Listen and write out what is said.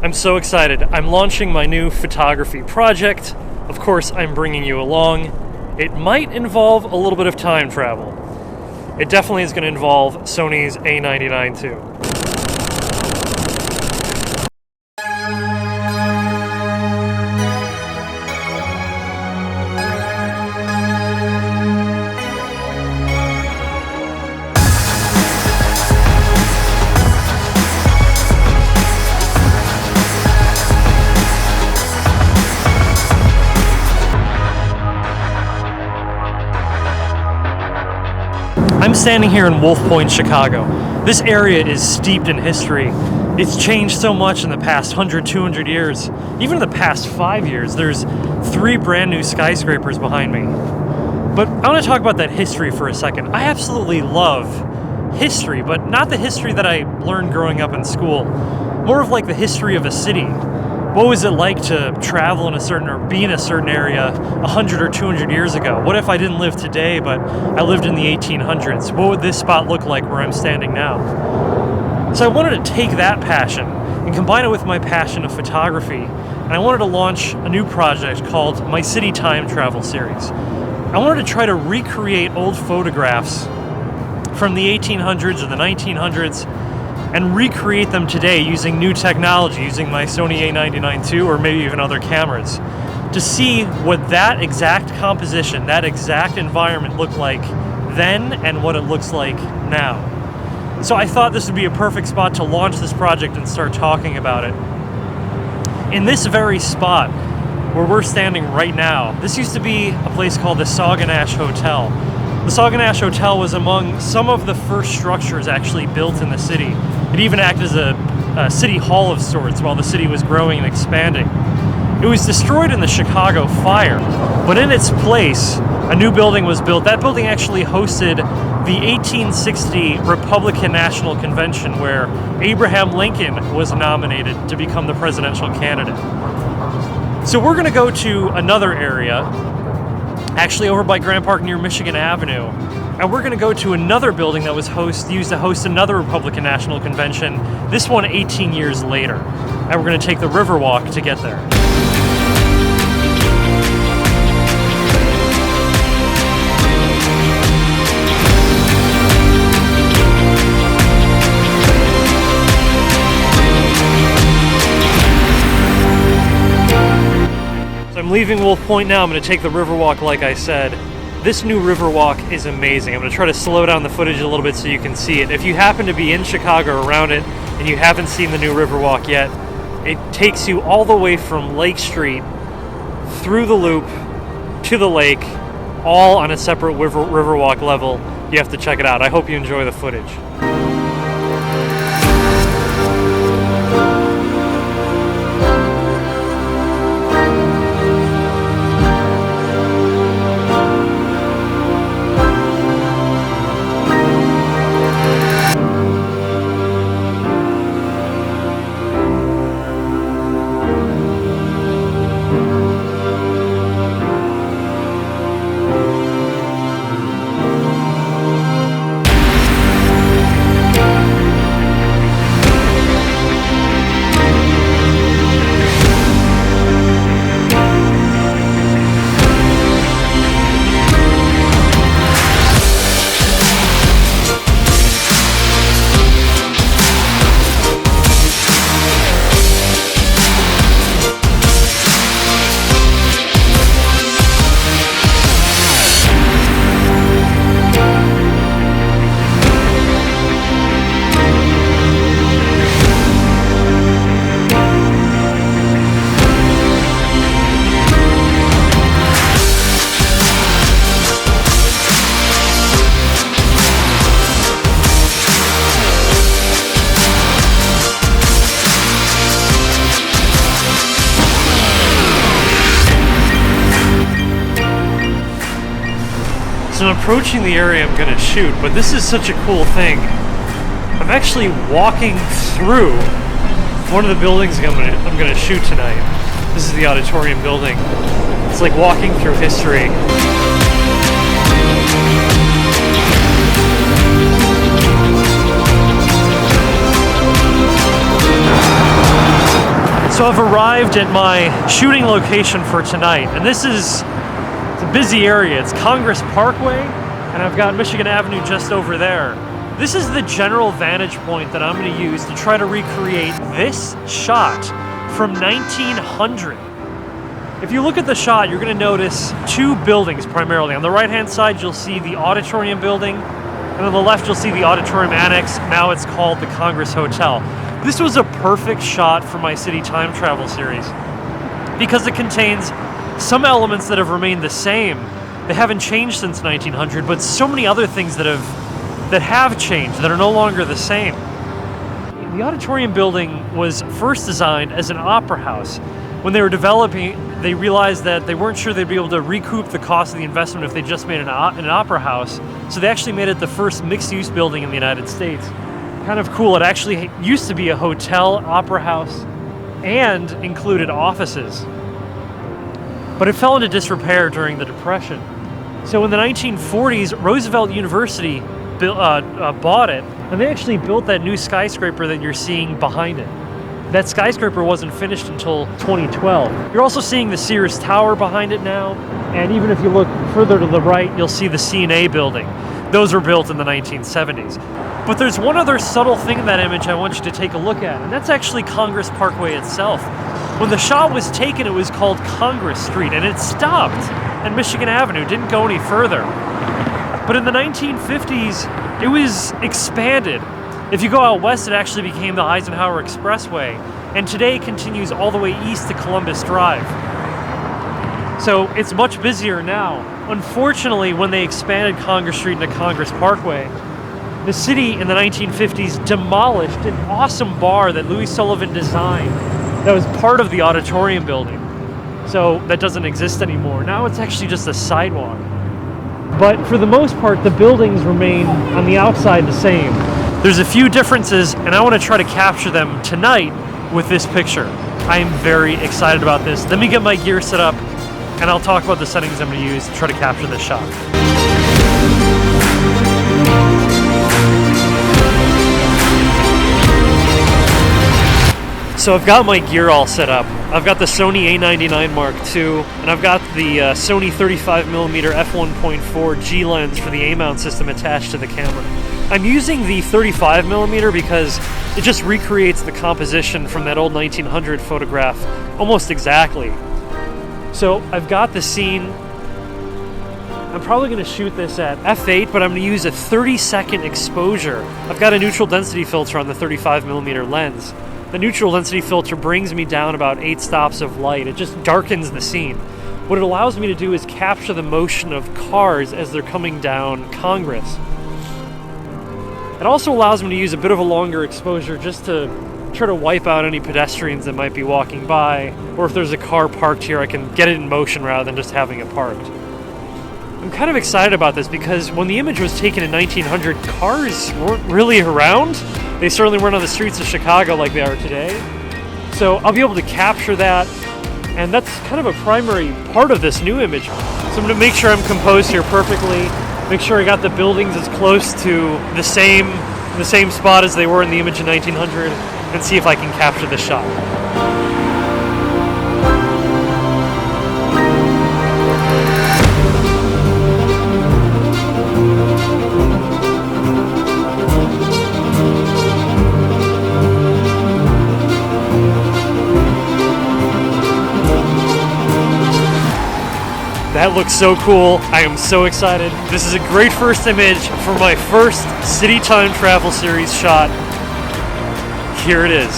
I'm so excited. I'm launching my new photography project. Of course, I'm bringing you along. It might involve a little bit of time travel. It definitely is going to involve Sony's A-99II. I'm standing here in Wolf Point, Chicago. This area is steeped in history. It's changed so much in the past 100, 200 years. Even in the past 5 years, there's 3 brand new skyscrapers behind me. But I want to talk about that history for a second. I absolutely love history, but not the history that I learned growing up in school. More of like the history of a city. What was it like to travel in a certain, or be in a certain area 100 or 200 years ago? What if I didn't live today, but I lived in the 1800s? What would this spot look like where I'm standing now? So I wanted to take that passion and combine it with my passion of photography, and I wanted to launch a new project called my City Time Travel Series. I wanted to try to recreate old photographs from the 1800s or the 1900s and recreate them today using new technology, using my Sony A-99II or maybe even other cameras, to see what that exact composition, that exact environment looked like then and what it looks like now. So I thought this would be a perfect spot to launch this project and start talking about it. In this very spot where we're standing right now, this used to be a place called the Sauganash Hotel. The Sauganash Hotel was among some of the first structures actually built in the city. It even acted as a city hall of sorts while the city was growing and expanding. It was destroyed in the Chicago fire, but in its place, a new building was built. That building actually hosted the 1860 Republican National Convention, where Abraham Lincoln was nominated to become the presidential candidate. So we're going to go to another area, actually over by Grand Park near Michigan Avenue, and we're going to go to another building that was used to host another Republican National Convention, this one 18 years later. And we're going to take the Riverwalk to get there. So I'm leaving Wolf Point now. I'm going to take the Riverwalk like I said. This new Riverwalk is amazing. I'm going to try to slow down the footage a little bit so you can see it. If you happen to be in Chicago or around it and you haven't seen the new Riverwalk yet, it takes you all the way from Lake Street through the loop to the lake, all on a separate Riverwalk level. You have to check it out. I hope you enjoy the footage. So I'm approaching the area I'm going to shoot, but this is such a cool thing. I'm actually walking through one of the buildings I'm going to shoot tonight. This is the auditorium building. It's like walking through history. So I've arrived at my shooting location for tonight, and it's a busy area. It's Congress Parkway, and I've got Michigan Avenue just over there. This is the general vantage point that I'm going to use to try to recreate this shot from 1900. If you look at the shot, you're going to notice two buildings primarily. On the right-hand side, you'll see the auditorium building, and on the left, you'll see the auditorium annex. Now it's called the Congress Hotel. This was a perfect shot for my city time travel series because it contains some elements that have remained the same. They haven't changed since 1900, but so many other things that have changed, that are no longer the same. The auditorium building was first designed as an opera house. When they were developing, they realized that they weren't sure they'd be able to recoup the cost of the investment if they just made an opera house. So they actually made it the first mixed-use building in the United States. Kind of cool. It actually used to be a hotel, opera house, and included offices. But it fell into disrepair during the Depression. So in the 1940s, Roosevelt University bought it, and they actually built that new skyscraper that you're seeing behind it. That skyscraper wasn't finished until 2012. You're also seeing the Sears Tower behind it now, and even if you look further to the right, you'll see the C&A building. Those were built in the 1970s. But there's one other subtle thing in that image I want you to take a look at, and that's actually Congress Parkway itself. When the shot was taken, it was called Congress Street, and it stopped at Michigan Avenue, didn't go any further. But in the 1950s, it was expanded. If you go out west, it actually became the Eisenhower Expressway, and today continues all the way east to Columbus Drive. So it's much busier now. Unfortunately, when they expanded Congress Street into Congress Parkway, the city in the 1950s demolished an awesome bar that Louis Sullivan designed that was part of the auditorium building. So that doesn't exist anymore. Now it's actually just a sidewalk. But for the most part, the buildings remain on the outside the same. There's a few differences, and I want to try to capture them tonight with this picture. I am very excited about this. Let me get my gear set up, and I'll talk about the settings I'm going to use to try to capture this shot. So I've got my gear all set up. I've got the Sony A-99 Mark II, and I've got the Sony 35mm f1.4 G lens for the A-mount system attached to the camera. I'm using the 35mm because it just recreates the composition from that old 1900 photograph almost exactly. So I've got the scene. I'm probably going to shoot this at f8, but I'm going to use a 30-second exposure. I've got a neutral density filter on the 35mm lens. The neutral density filter brings me down about 8 stops of light. It just darkens the scene. What it allows me to do is capture the motion of cars as they're coming down Congress. It also allows me to use a bit of a longer exposure just to try to wipe out any pedestrians that might be walking by, or if there's a car parked here, I can get it in motion rather than just having it parked. I'm kind of excited about this because when the image was taken in 1900, cars weren't really around. They certainly weren't on the streets of Chicago like they are today. So I'll be able to capture that, and that's kind of a primary part of this new image. So I'm going to make sure I'm composed here perfectly, make sure I got the buildings as close to the same spot as they were in the image in 1900, and see if I can capture this shot. That looks so cool. I am so excited. This is a great first image for my first City Time Travel Series shot. Here it is.